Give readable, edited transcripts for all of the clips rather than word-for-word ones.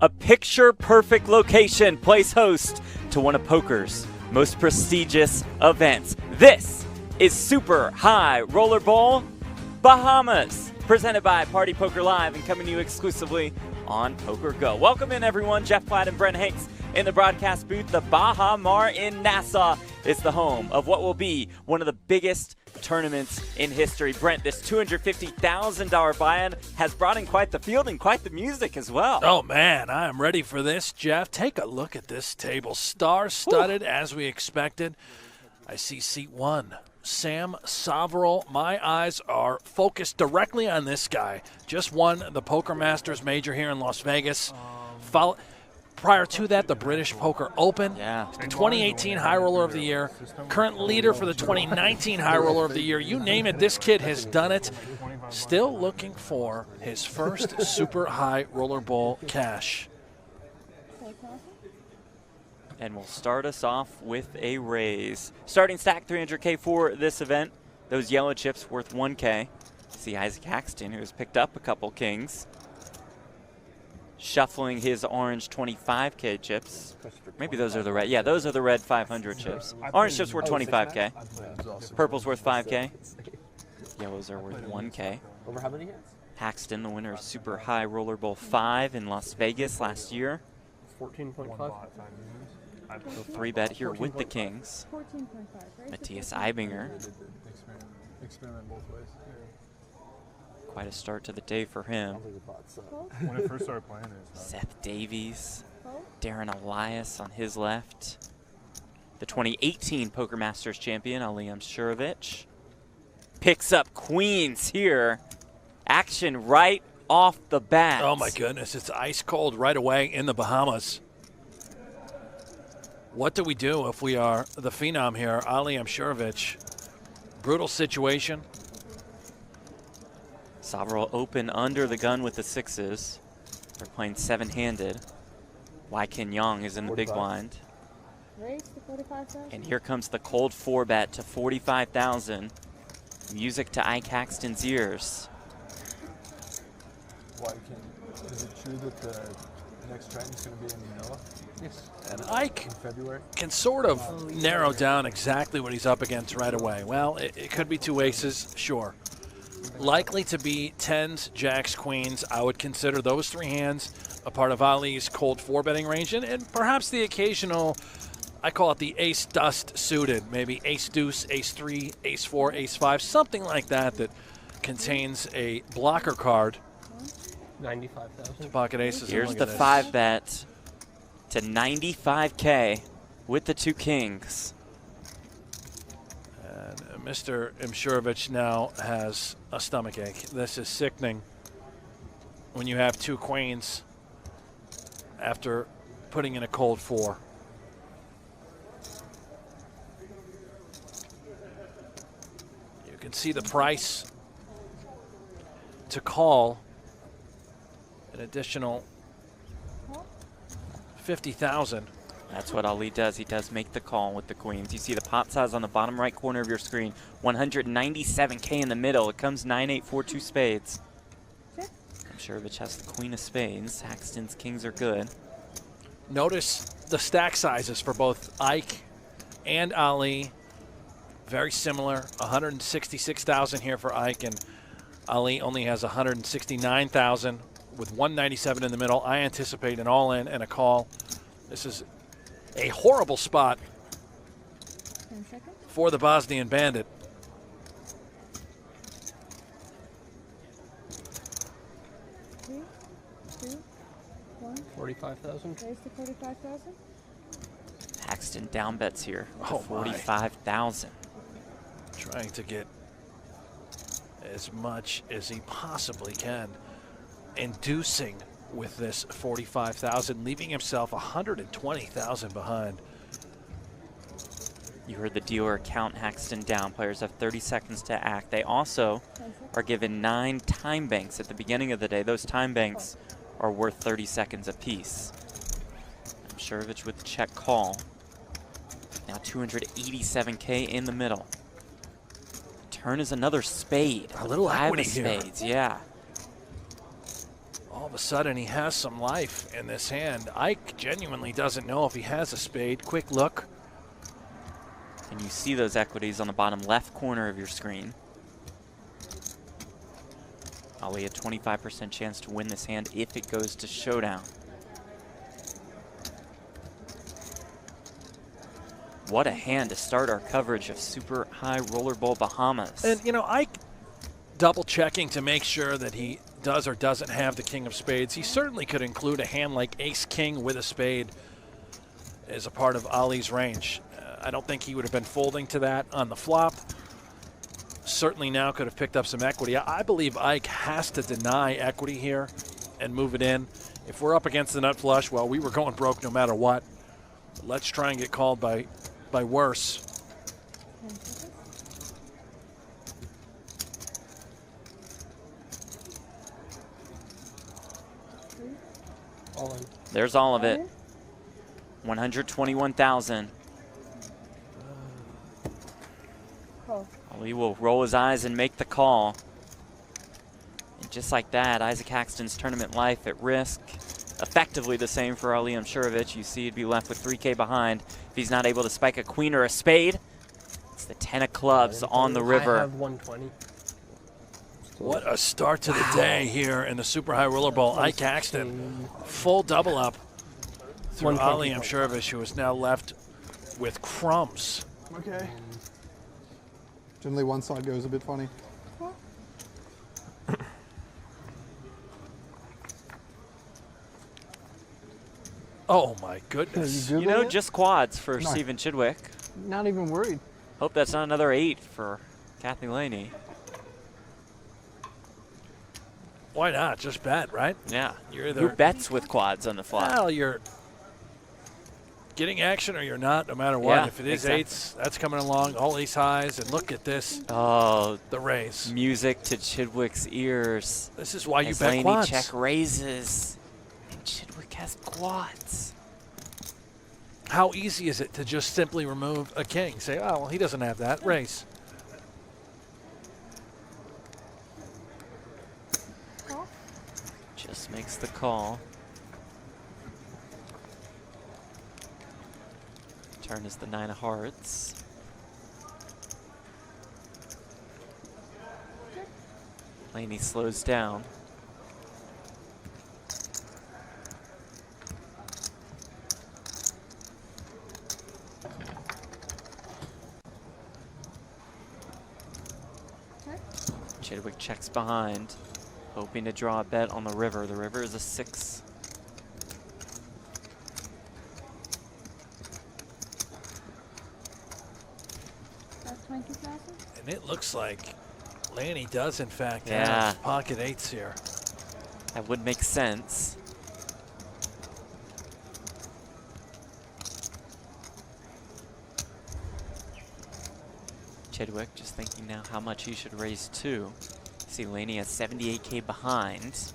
A picture-perfect location plays host to one of poker's most prestigious events. This is Super High Roller Bowl Bahamas, presented by Party Poker Live and coming to you exclusively on Poker Go. Welcome in, everyone. Jeff Platt and Brent Hanks in the broadcast booth. The Bahamas in Nassau is the home of what will be one of the biggest tournaments in history. Brent, this $250,000 buy-in has brought in quite the field and quite the music as well. Oh, man, I am ready for this, Jeff. Take a look at this table. Star-studded as we expected. I see seat one, Sam Saverl. My eyes are focused directly on this guy. Just won the Poker Masters major here in Las Vegas. Prior to that, the British Poker Open, the 2018 High Roller of the Year, current leader for the 2019 High Roller of the Year. You name it, this kid has done it. Still looking for his first Super High Roller Bowl cash. And we'll start us off with a raise. Starting stack $300K for this event. Those yellow chips worth $1K. See Isaac Haxton, who has picked up a couple kings, shuffling his orange 25K chips. Maybe those are the red. Yeah, those are the red 500 chips. Orange chips worth 25K. Purple's worth 5K. Yellows are worth 1K. Over how many hands? Haxton, the winner of Super High Roller Bowl 5 in Las Vegas last year. 14.5. So 3-bet here with the kings. 14.5. Matthias Eibinger. Experiment both ways. Quite a start to the day for him. When I first started playing it. Seth Davies, Darren Elias on his left. The 2018 Poker Masters champion, Liam Shurovich, picks up queens here. Action right off the bat. Oh, my goodness. It's ice cold right away in the Bahamas. What do we do if we are the phenom here, Liam Shurovich? Brutal situation. Saverl open under the gun with the sixes. They're playing seven-handed. Wai Kin Yong is in the big blind. Raise to 45,000. And here comes the cold 4-bet to 45,000. Music to Ike Haxton's ears. Is it true that the next trend is going to be in Manila? Yes. And Ike In February? can sort of narrow down exactly what he's up against right away. Well, it could be two aces, sure. Likely to be 10s, jacks, queens. I would consider those three hands a part of Ali's cold 4-betting range, and perhaps the occasional, I call it the ace dust suited, maybe ace deuce, ace 3, ace 4, ace 5, something like that contains a blocker card. 95,000. Pocket aces. Here's the 5-bet to 95K with the two kings. And Mr. Mshurovich now has a stomach ache. This is sickening when you have two queens after putting in a cold 4. You can see the price to call an additional 50,000. That's what Ali does. He does make the call with the queens. You see the pot size on the bottom right corner of your screen. 197K in the middle. It comes 9-8, 4-2 spades. Shurovich has the queen of spades. Haxton's kings are good. Notice the stack sizes for both Ike and Ali. Very similar. 166,000 here for Ike, and Ali only has 169,000 with 197 in the middle. I anticipate an all-in and a call. This is a horrible spot for the Bosnian Bandit. Three, two, 1. 45,000. Raise to 45,000. Haxton down bets here. Oh, 45,000. Trying to get as much as he possibly can. Inducing with this 45,000, leaving himself 120,000 behind. You heard the dealer count Haxton down. Players have 30 seconds to act. They also are given 9 time banks at the beginning of the day. Those time banks are worth 30 seconds apiece. Shurovich with the check call. Now 287K in the middle. Turn is another spade. A little equity here. Spades, yeah. All of a sudden, he has some life in this hand. Ike genuinely doesn't know if he has a spade. Quick look. And you see those equities on the bottom left corner of your screen. Ali, a 25% chance to win this hand if it goes to showdown. What a hand to start our coverage of Super High Rollerball Bahamas. And, you know, Ike double checking to make sure that he does or doesn't have the king of spades. He certainly could include a hand like ace-king with a spade as a part of Ali's range. I don't think he would have been folding to that on the flop. Certainly now could have picked up some equity. I believe Ike has to deny equity here and move it in. If we're up against the nut flush, well, we were going broke no matter what. Let's try and get called by worse. All in. There's all of it. 121,000. Call. Ali will roll his eyes and make the call. And just like that, Isaac Haxton's tournament life at risk. Effectively the same for Ali Amshurovich. You see he'd be left with 3K behind if he's not able to spike a queen or a spade. It's the 10 of clubs on the river. I have 120. What a start to the day here in the Super High Rollerball. Ike Haxton, full double up through Ali Amshurovich, who is now left with crumbs. Okay. Generally one side goes a bit funny. Oh my goodness. You know, just quads for No. Stephen Chidwick. Not even worried. Hope that's not another 8 for Kathy Lehne. Why not? Just bet, right? Yeah. You're Who either, bets with quads on the flop? well, you're getting action or you're not, no matter what. Yeah, If it is exactly. eights, that's coming along. All ace highs, and look at this, Oh, the raise. music to Chidwick's ears. This is why you As bet Lehne quads. check raises. And Chidwick has quads. How easy is it to just simply remove a king? Say, oh, well, he doesn't have that. Raise. Call. Just makes the call. Turn is the 9 of hearts. Lehne slows down. Check. Chidwick checks behind, hoping to draw a bet on the river. The river is a 6. That's 20,000. And it looks like Lehne does, in fact, Yeah. have pocket eights here. That would make sense. Chidwick just thinking now how much he should raise to. See Lehne has 78K behind.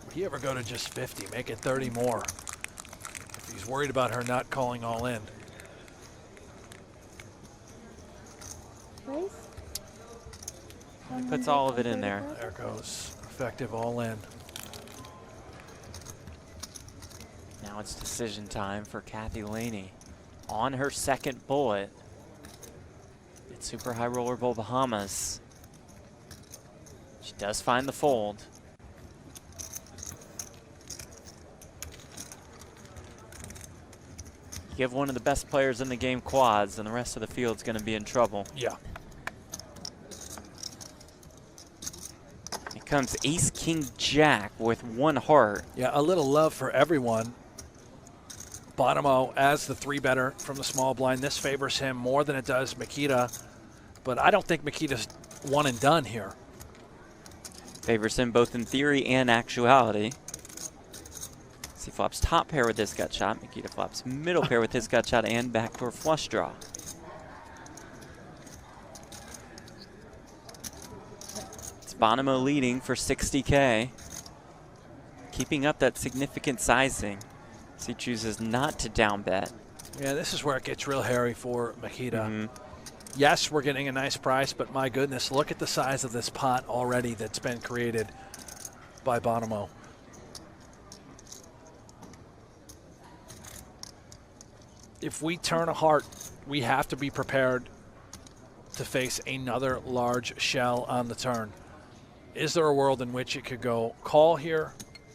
Would he ever go to just 50, make it 30 more? If he's worried about her not calling all in. Raise. Puts all of it in there. There goes effective all in. Now it's decision time for Kathy Lehne. On her second bullet. It's Super High Rollerball Bahamas. She does find the fold. You give one of the best players in the game quads, and the rest of the field's going to be in trouble. Yeah. It comes Ace King Jack with 1 heart. Yeah, a little love for everyone. Bonomo as the 3-better from the small blind. This favors him more than it does Makita. But I don't think Makita's one and done here. Favors him both in theory and actuality. He flops top pair with this gut shot. Makita flops middle pair with his gut shot and backdoor flush draw. It's Bonomo leading for 60K. Keeping up that significant sizing. So he chooses not to down bet. Yeah, this is where it gets real hairy for Makita. Mm-hmm. Yes, we're getting a nice price, but my goodness, look at the size of this pot already that's been created by Bonomo. if we turn a heart, we have to be prepared to face another large shell on the turn. Is there a world in which it could go call here,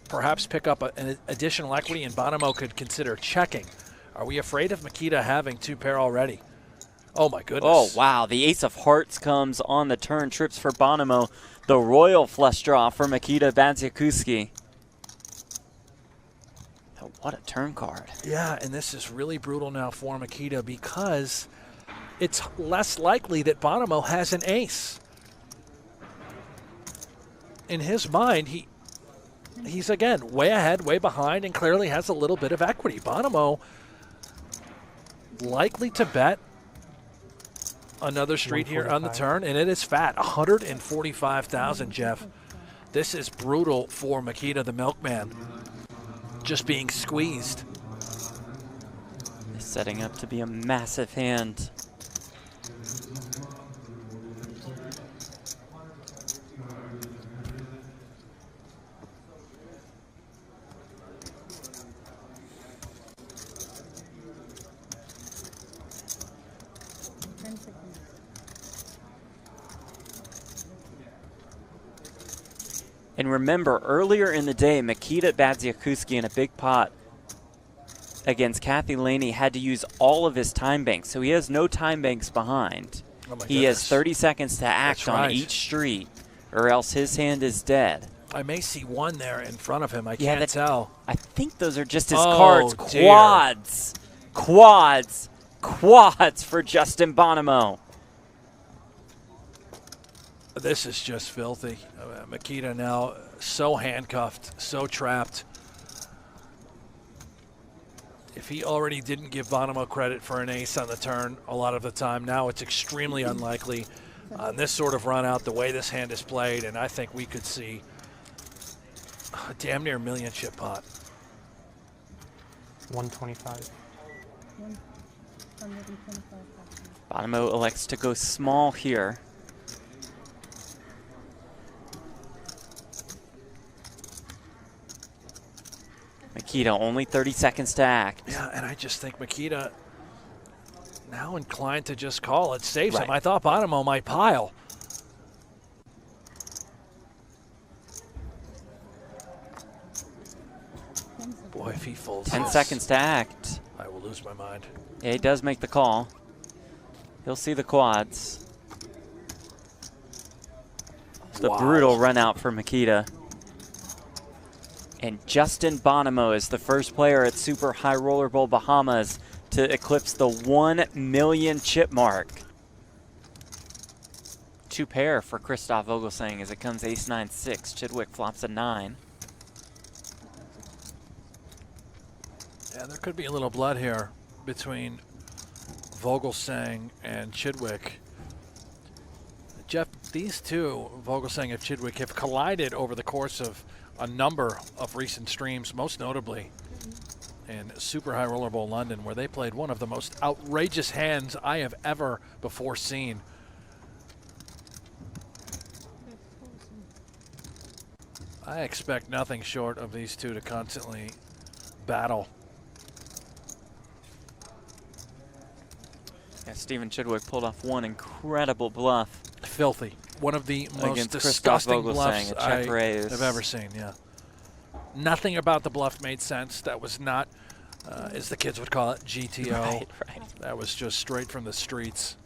perhaps pick up an additional equity, and Bonomo could consider checking? Are we afraid of Makita having 2-pair already? Oh, my goodness. Oh, wow. The ace of hearts comes on the turn. Trips for Bonomo. The royal flush draw for Makita Badziakuski. Oh, what a turn card. Yeah, and this is really brutal now for Makita because it's less likely that Bonomo has an ace. In his mind, he's again way ahead, way behind, and clearly has a little bit of equity. Bonomo likely to bet another street here on the turn, and it is fat. 145,000, Jeff. This is brutal for Makita the Milkman. Just being squeezed. It's setting up to be a massive hand. And remember, earlier in the day, Makita Badziakuski in a big pot against Kathy Lehne had to use all of his time banks. So he has no time banks behind. Oh my He goodness. has 30 seconds to act That's on right. each street, or else his hand is dead. I may see one there in front of him. I Yeah, can't tell. I think those are just his Oh, cards. dear. Quads. Quads. Quads for Justin Bonomo. This is just filthy. Makita now so handcuffed, so trapped. If he already didn't give Bonomo credit for an ace on the turn a lot of the time, now it's extremely unlikely on this sort of run out, the way this hand is played, and I think we could see a damn near million chip pot. 125. 125,000. Bonomo elects to go small here. Makita, only 30 seconds to act. Yeah, and I just think Makita now inclined to just call. It saves him. Right. I thought Bonomo might pile. Boy, if he folds 10 this, seconds to act. I will lose my mind. Yeah, he does make the call. He'll see the quads. The Wow. brutal run out for Makita. And Justin Bonomo is the first player at Super High Roller Bowl Bahamas to eclipse the 1 million chip mark. 2-pair for Christoph Vogelsang as it comes ace-9-6. Chidwick flops a 9. Yeah, there could be a little blood here between Vogelsang and Chidwick. Jeff, these two, Vogelsang and Chidwick, have collided over the course of a number of recent streams, most notably in Super High Roller Bowl London, where they played one of the most outrageous hands I have ever before seen. I expect nothing short of these two to constantly battle. Yeah, Stephen Chidwick pulled off one incredible bluff. Filthy. One of the most Against Christoph disgusting Vogelsang, bluffs a check I raise. have ever seen, yeah. Nothing about the bluff made sense. That was not, as the kids would call it, GTO. Right, right. That was just straight from the streets.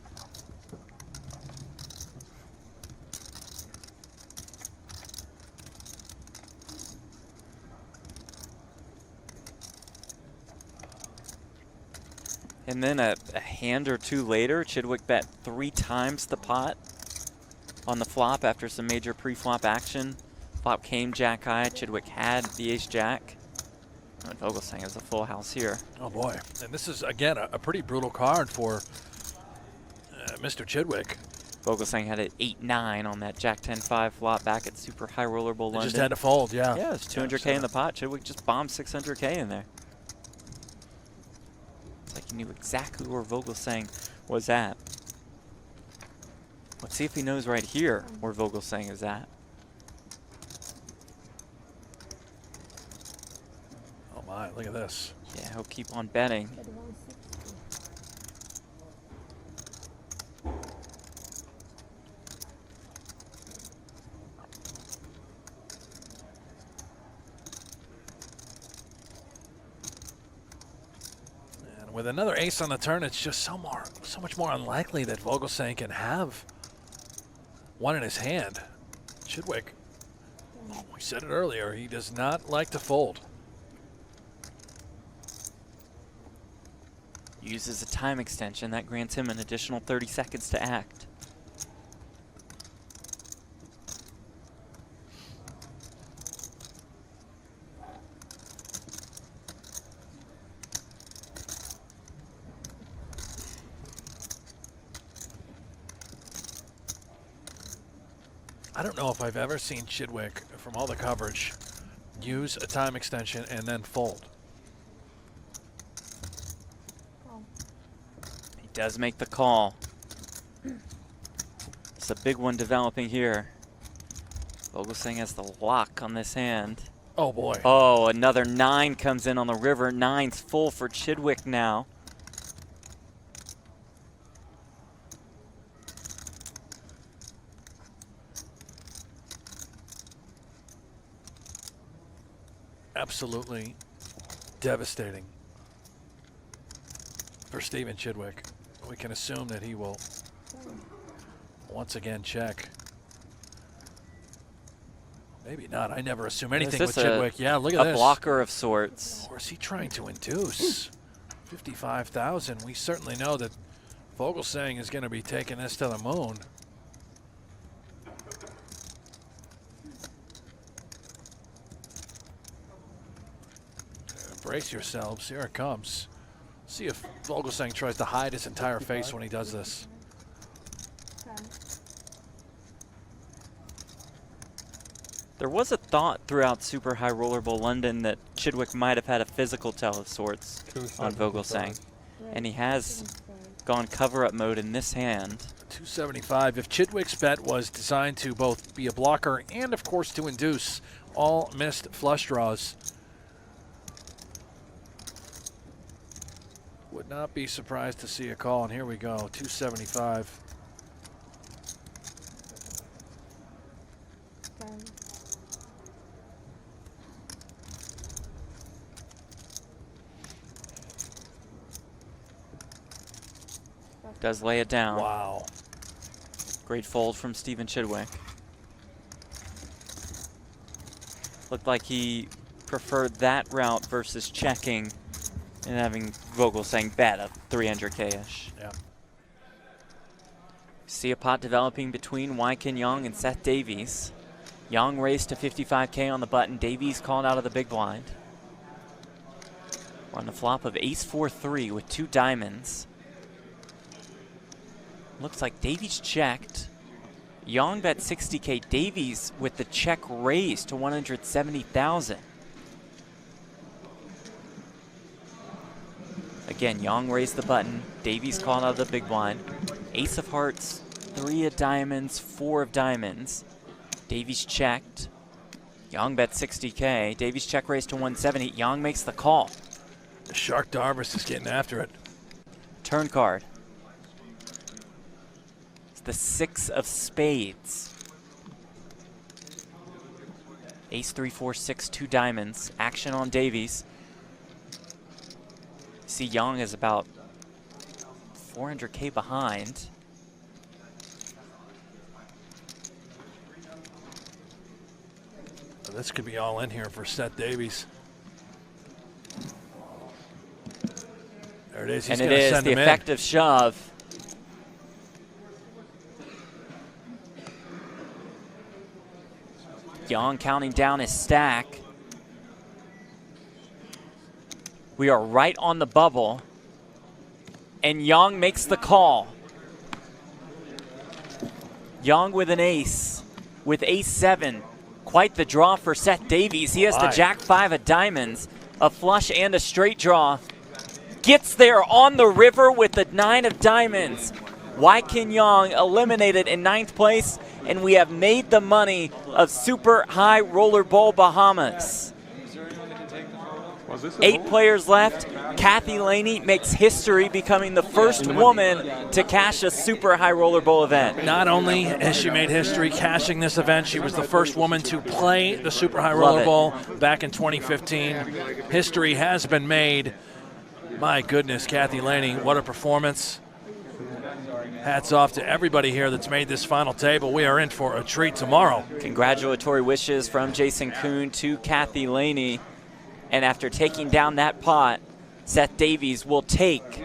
And then a hand or two later, Chidwick bet 3 times the pot on the flop after some major pre-flop action. Flop came jack high. Chidwick had the ace-jack. And Vogelsang has a full house here. Oh, boy. And this is, again, a pretty brutal card for Mr. Chidwick. Vogelsang had an 8-9 on that jack 10-5 flop back at Super High Roller Bowl They London. just had to fold, yeah. Yeah, it's 200K in the pot. Chidwick just bombed 600K in there. It's like he knew exactly where Vogelsang was at. Let's see if he knows right here where Vogelsang is at. Oh, my. Look at this. Yeah, he'll keep on betting. with another ace on the turn, it's just so much more unlikely that Vogelsang can have one in his hand. Chidwick, we said it earlier, he does not like to fold. Uses a time extension that grants him an additional 30 seconds to act. I don't know if I've ever seen Chidwick, from all the coverage, use a time extension and then fold. He does make the call. It's a big one developing here. Vogelsang has the lock on this hand. Oh boy. Oh, another 9 comes in on the river. 9's full for Chidwick now. Absolutely devastating for Stephen Chidwick. We can assume that he will once again check. Maybe not. I never assume anything with Chidwick. Yeah, look at this. A blocker of sorts. Or is he trying to induce 55,000? We certainly know that Vogelsang is going to be taking this to the moon. Brace yourselves, here it comes. See if Vogelsang tries to hide his entire face when he does this. There was a thought throughout Super High Roller Bowl London that Chidwick might have had a physical tell of sorts on Vogelsang. And he has gone cover-up mode in this hand. 275. If Chidwick's bet was designed to both be a blocker and, of course, to induce all missed flush draws, would not be surprised to see a call, and here we go, 275. Does lay it down. Wow. Great fold from Stephen Chidwick. Looked like he preferred that route versus checking and having Vogelsang bet a 300K-ish. Yeah. See a pot developing between Wykin Young and Seth Davies. Young raised to 55K on the button. Davies called out of the big blind. We're on the flop of ace-4-3 with 2 diamonds. Looks like Davies checked. Young bet 60K. Davies with the check raised to 170,000. Again, Young raised the button. Davies called out of the big blind. Ace of hearts, 3 of diamonds, 4 of diamonds. Davies checked. Young bet 60K. Davies check raised to 170. Young makes the call. The Shark Dvoress is getting after it. Turn card. It's the 6 of spades. Ace 3, 4, 6, 2 diamonds. Action on Davies. See, Young is about 400K behind. This could be all in here for Seth Davies. There it is. He's And it is the effective shove. Young counting down his stack. We are right on the bubble. And Young makes the call. Young with an ace. With ace-7. Quite the draw for Seth Davies. He has the jack-5 of diamonds. A flush and a straight draw. Gets there on the river with the 9 of diamonds. Wykin Young eliminated in 9th place. And we have made the money of Super High Roller Bowl Bahamas. 8 players left. Kathy Lehne makes history, becoming the first woman to cash a Super High Roller Bowl event. Not only has she made history cashing this event, she was the first woman to play the Super High Roller Bowl back in 2015. History has been made. My goodness, Kathy Lehne, what a performance. Hats off to everybody here that's made this final table. We are in for a treat tomorrow. Congratulatory wishes from Jason Koon to Kathy Lehne. And after taking down that pot, Seth Davies will take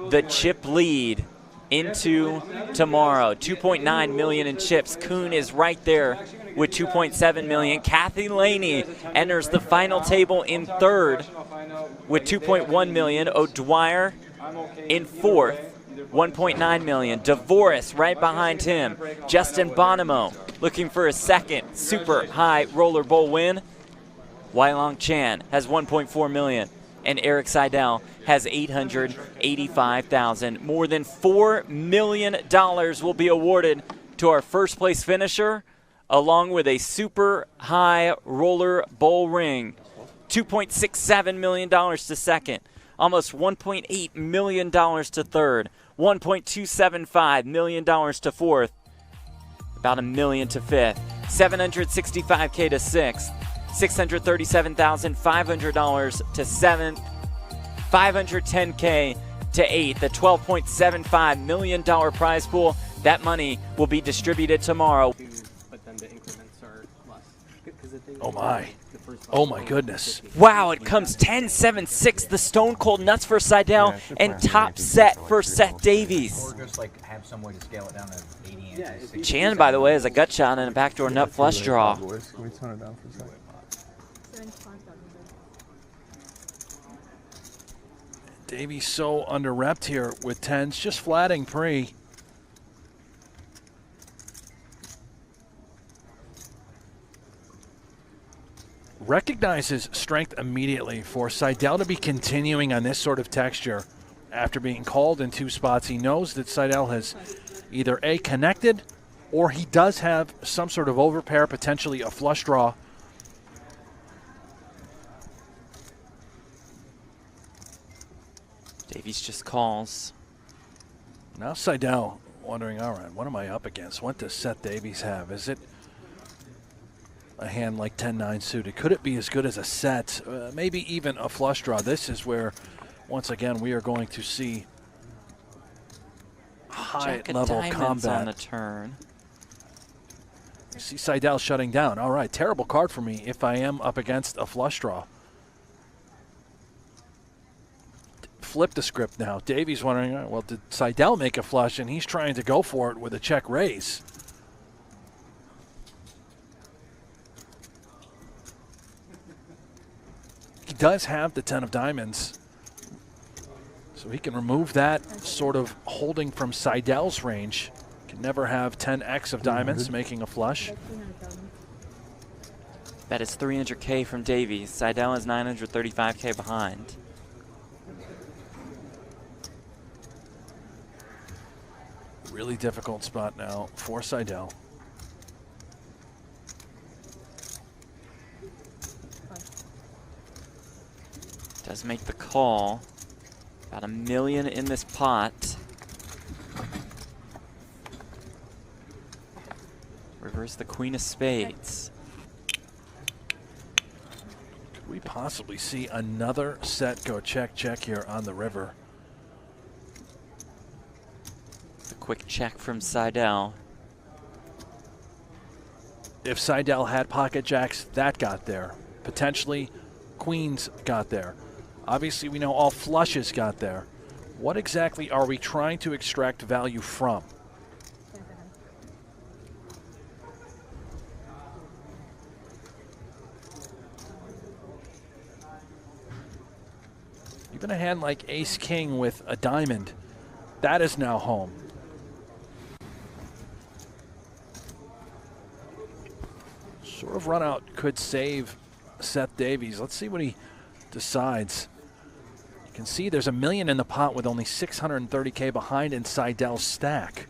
the chip lead into tomorrow. 2.9 million in chips. Koon is right there with 2.7 million. Kathy Lehne enters the final table in third with 2.1 million. O'Dwyer in fourth, 1.9 million. Dvoress right behind him. Justin Bonomo looking for a second super high roller bowl win. Wailong Chan has 1.4 million. And Erik Seidel has 885,000. More than $4 million will be awarded to our first place finisher, along with a super high roller bowl ring. $2.67 million to second, almost $1.8 million to third, $1.275 million to fourth, about $1 million to fifth, $765K to sixth, $637,500 to seventh, $510K to eighth, the $12.75 million prize pool. That money will be distributed tomorrow. But then the increments are less. Oh my. Oh my goodness. Wow, it comes 10-7-6, the stone cold nuts for Seidel, and top set for Seth Davies. Or just like have some way to scale it down to 80 inches. Chan, by the way, has a gut shot and a backdoor nut flush draw. Can we tone it down for a second? 75,000. Davies so under-repped here with tens, just flatting pre. Recognizes strength immediately for Seidel to be continuing on this sort of texture after being called in two spots. He knows that Seidel has either A, connected, or he does have some sort of overpair, potentially a flush draw. Davies just calls. Now Seidel wondering, all right, what am I up against? What does Seth Davies have? Is it a hand like 10-9 suited? Could it be as good as a set? Maybe even a flush draw. This is where, once again, we are going to see high-level combat on the turn. See Seidel shutting down. All right, terrible card for me if I am up against a flush draw. Flip the script now. Davies wondering, well, did Seidel make a flush? And he's trying to go for it with a check raise. He does have the 10 of diamonds, so he can remove that sort of holding from Seidel's range. Can never have 10x of diamonds making a flush. That is 300K from Davies. Seidel is 935K behind. Really difficult spot now for Seidel. Does make the call. About $1 million in this pot. Reverse the Queen of Spades. Could we possibly see another set go check here on the river? The quick check from Seidel. If Seidel had pocket jacks, that got there. Potentially queens got there. Obviously, we know all flushes got there. What exactly are we trying to extract value from? Even a hand like ace-king with a diamond, that is now home. Sort of run out could save Seth Davies. Let's see what he decides. You can see there's $1 million in the pot with only 630K behind in Seidel's stack.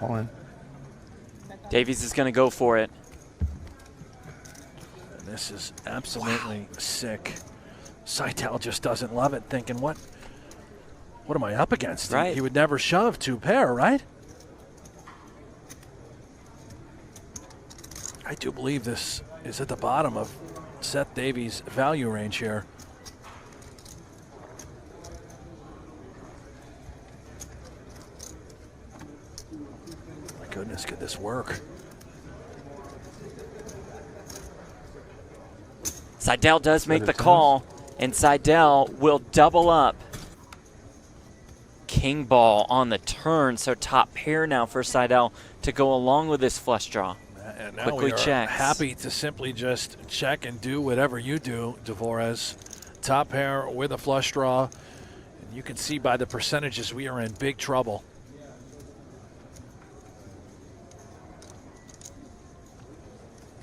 All in. Davies is going to go for it. And this is absolutely sick. Seidel just doesn't love it, thinking, what am I up against? Right. He would never shove two pair, right? I do believe this is at the bottom of Seth Davies' value range here. My goodness, could this work? Seidel does make the call, and Seidel will double up. King ball on the turn, so top pair now for Seidel to go along with this flush draw. And now Quickly we are checks. happy to simply just check and do whatever you do, Dvoress. Top pair with a flush draw. And you can see by the percentages we are in big trouble.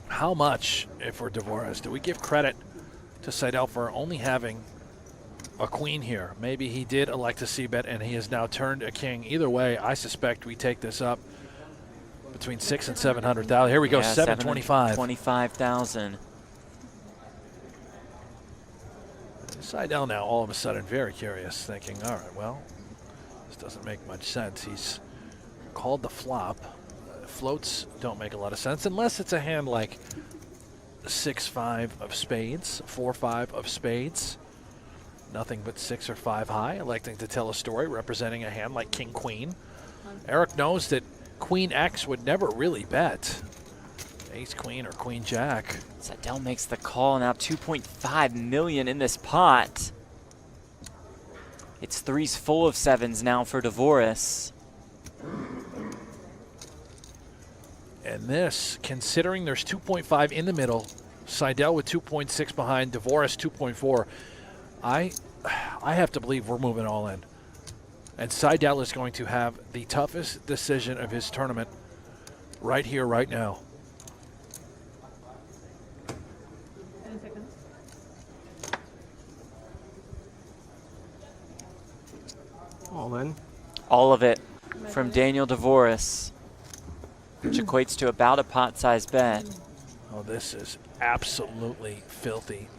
How much, if we're Dvoress, do we give credit to Seidel for only having a queen here? Maybe he did elect a c-bet and he has now turned a king. Either way, I suspect we take this up between 600,000 and 700,000. Here we go, 725. 25,000. Seidel now all of a sudden very curious, thinking, all right, well, this doesn't make much sense. He's called the flop. Floats don't make a lot of sense unless it's a hand like 6-5 of spades, 4-5 of spades. Nothing but 6 or 5 high, electing to tell a story representing a hand like King Queen. Erik knows that Queen X would never really bet. Ace Queen or Queen Jack. Seidel makes the call, now 2.5 million in this pot. It's threes full of sevens now for Dvoress. And this, considering there's 2.5 in the middle, Seidel with 2.6 behind, Dvoress 2.4, I have to believe we're moving all in. And Seidel is going to have the toughest decision of his tournament right here, right now. 10 seconds. All in. All of it from Daniel Dvoress, which equates to about a pot-sized bet. Oh, this is absolutely filthy.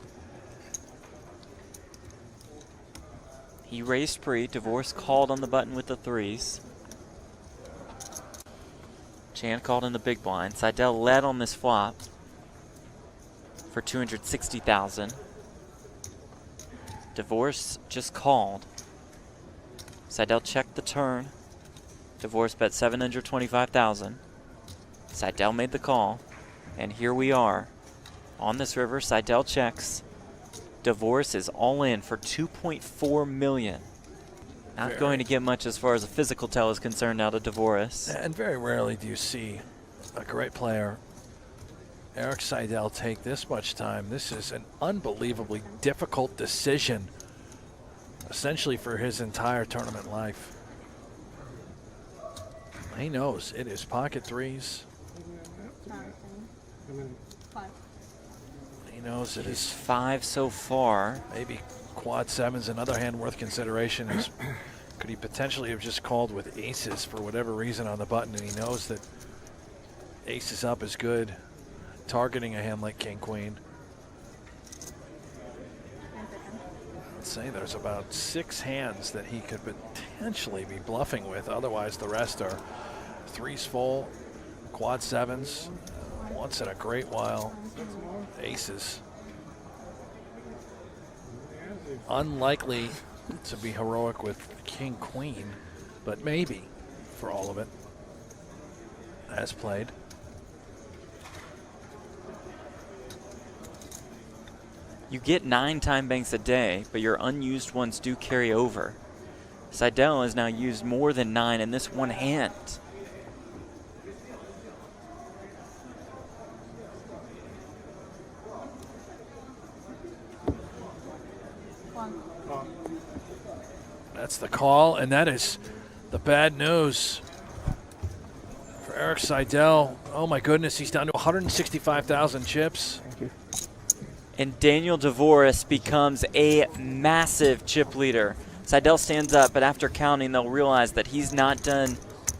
He raised pre, Dvoress called on the button with the threes. Chan called in the big blind. Seidel led on this flop for 260,000. Dvoress just called. Seidel checked the turn. Dvoress bet 725,000. Seidel made the call, and here we are on this river. Seidel checks. Dvoress is all in for 2.4 million. Not going to get much as far as a physical tell is concerned out of Dvoress. And very rarely do you see a great player, Erik Seidel, take this much time. This is an unbelievably difficult decision, essentially for his entire tournament life. He knows it is pocket threes. 5. He knows it is 5 so far. maybe quad sevens. Another hand worth consideration is, could he potentially have just called with aces for whatever reason on the button, and he knows that aces up is good, targeting a hand like King Queen. Let's say there's about 6 hands that he could potentially be bluffing with. Otherwise, the rest are threes full, quad sevens, once in a great while, aces. Unlikely to be heroic with King Queen, but maybe for all of it, as played. You get 9 time banks a day, but your unused ones do carry over. Seidel has now used more than 9 in this one hand. That's the call, and that is the bad news for Erik Seidel. Oh my goodness, he's down to 165,000 chips. Thank you. And Daniel Dvoress becomes a massive chip leader. Seidel stands up, but after counting, they'll realize that he's not done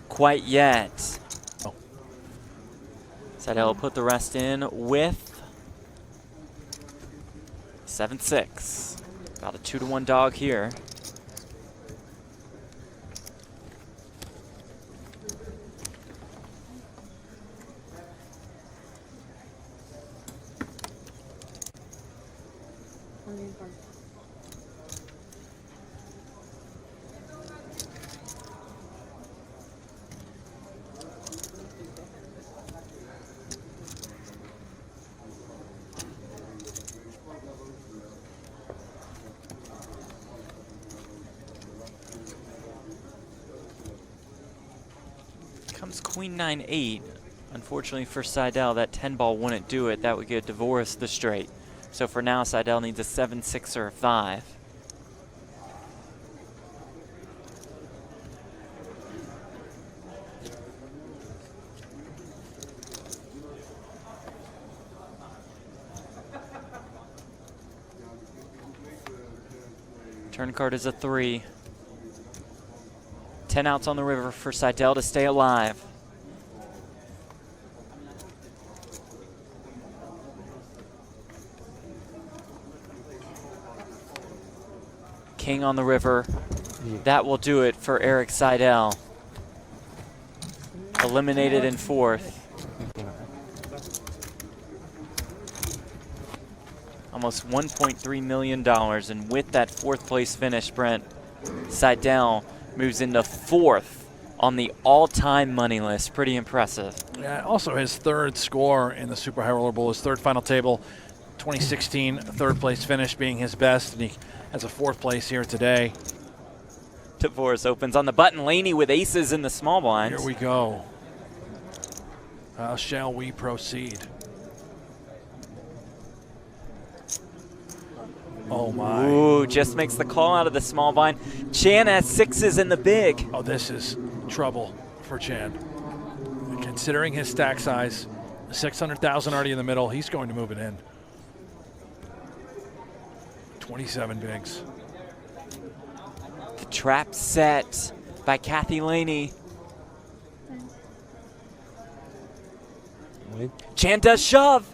quite yet. Oh. Seidel will put the rest in with 7-6. About a 2-to-1 dog here. Comes queen 9-8. Unfortunately for Seidel, that 10 ball wouldn't do it. That would give Dvoress the straight. So for now, Seidel needs a 7-6 or a 5. Turn card is a 3. 10 outs on the river for Seidel to stay alive. King on the river. That will do it for Erik Seidel. Eliminated in 4th. Almost $1.3 million. And with that 4th place finish, Brent, Seidel moves into 4th on the all-time money list. Pretty impressive. Yeah, also his 3rd score in the Super High Roller Bowl, his 3rd final table. 2016 3rd place finish being his best, and he has a 4th place here today. Dvoress opens on the button. Lehne with aces in the small blind. Here we go. How shall we proceed? Oh my. Ooh, just makes the call out of the small blind. Chan has 6s in the big. Oh, this is trouble for Chan. Considering his stack size, 600,000 already in the middle, he's going to move it in. 27 bigs. The trap set by Kathy Lehne. Chan does shove.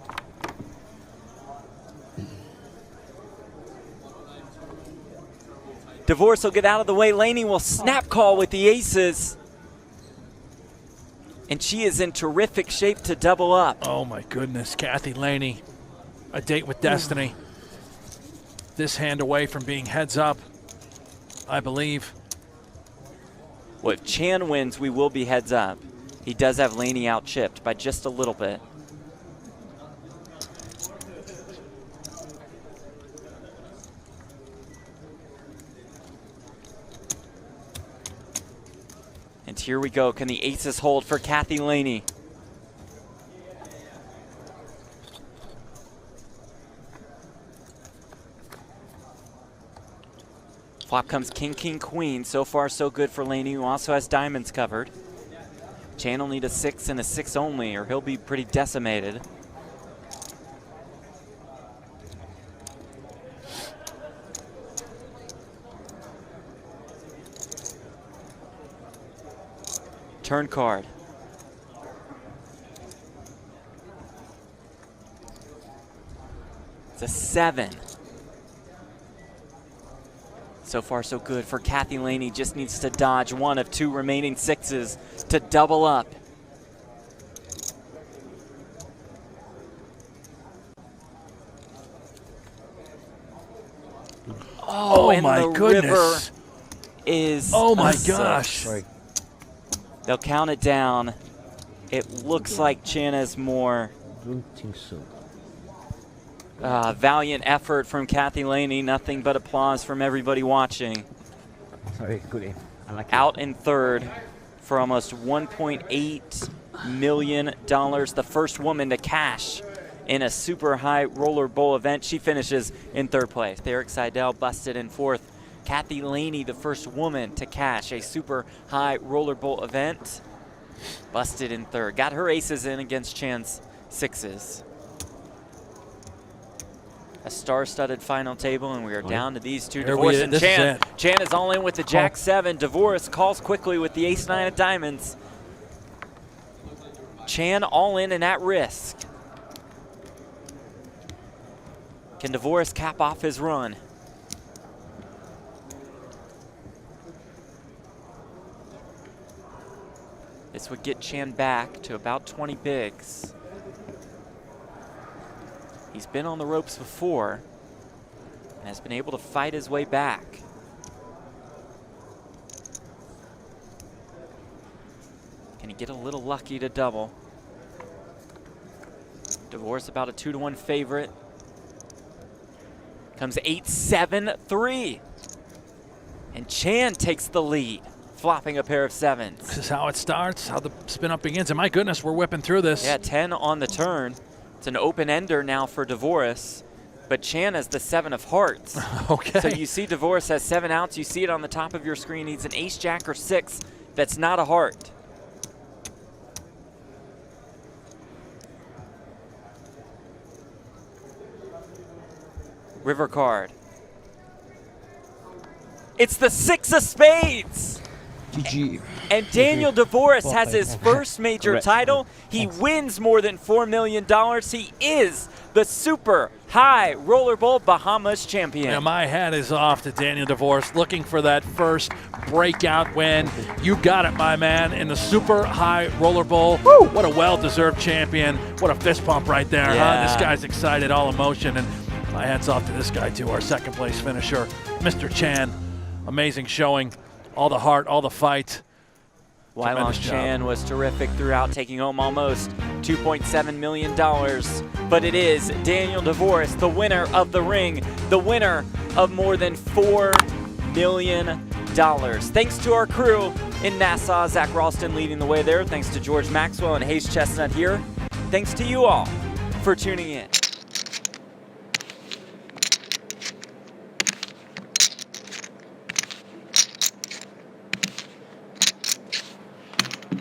Dvoress will get out of the way. Lehne will snap call with the aces. And she is in terrific shape to double up. Oh my goodness, Kathy Lehne. A date with destiny. This hand away from being heads up, I believe. Well, if Chan wins, we will be heads up. He does have Lehne out chipped by just a little bit. And here we go. Can the aces hold for Kathy Lehne? Flop comes king, king, queen. So far, so good for Lehne, who also has diamonds covered. Chan will need a 6 and a 6 only, or he'll be pretty decimated. Turn card. It's a 7. So far, so good for Kathy Lehne. Just needs to dodge one of 2 remaining 6s to double up. Oh, and my the goodness. river is Oh my a 6. gosh. Sorry. They'll count it down. It looks like Chan has more. Don't think so. Valiant effort from Kathy Lehne. Nothing but applause from everybody watching. Sorry, good aim. I like Out in 3rd for almost $1.8 million. The first woman to cash in a super high roller bowl event. She finishes in 3rd place. Erik Seidel busted in 4th. Kathy Lehne, the first woman to cash a super high roller bowl event, busted in 3rd. Got her aces in against Chan's 6s. A star-studded final table, and we are down to these 2. Dvoress and Chan. Chan is all in with the Jack 7. Dvoress calls quickly with the Ace 9 of diamonds. Chan all in and at risk. Can Dvoress cap off his run? This would get Chan back to about 20 bigs. He's been on the ropes before and has been able to fight his way back. Can he get a little lucky to double? Dvoress about a 2-to-1 favorite. Comes 8-7-3. And Chan takes the lead. flopping a pair of 7s. This is how it starts, how the spin-up begins. And my goodness, we're whipping through this. Yeah, 10 on the turn. It's an open-ender now for Dvoress, but Chan has the 7 of hearts. Okay. So you see Dvoress has 7 outs. You see it on the top of your screen. He's an ace, jack, or 6. That's not a heart. River card. It's the 6 of spades. GG. And Daniel Dvoress has his first major title. He wins more than $4 million. He is the Super High Rollerball Bahamas champion. Yeah, my hat is off to Daniel Dvoress, looking for that first breakout win. You got it, my man, in the Super High Rollerball. Woo! What a well-deserved champion. What a fist pump right there, Yeah. huh? This guy's excited, all emotion. And my hat's off to this guy, too, our second place finisher, Mr. Chan. Amazing showing. All the heart, all the fight. Leong Chan was terrific throughout, taking home almost $2.7 million. But it is Daniel Dvoress, the winner of the ring, the winner of more than $4 million. Thanks to our crew in Nassau, Zach Ralston leading the way there. Thanks to George Maxwell and Hayes Chestnut here. Thanks to you all for tuning in.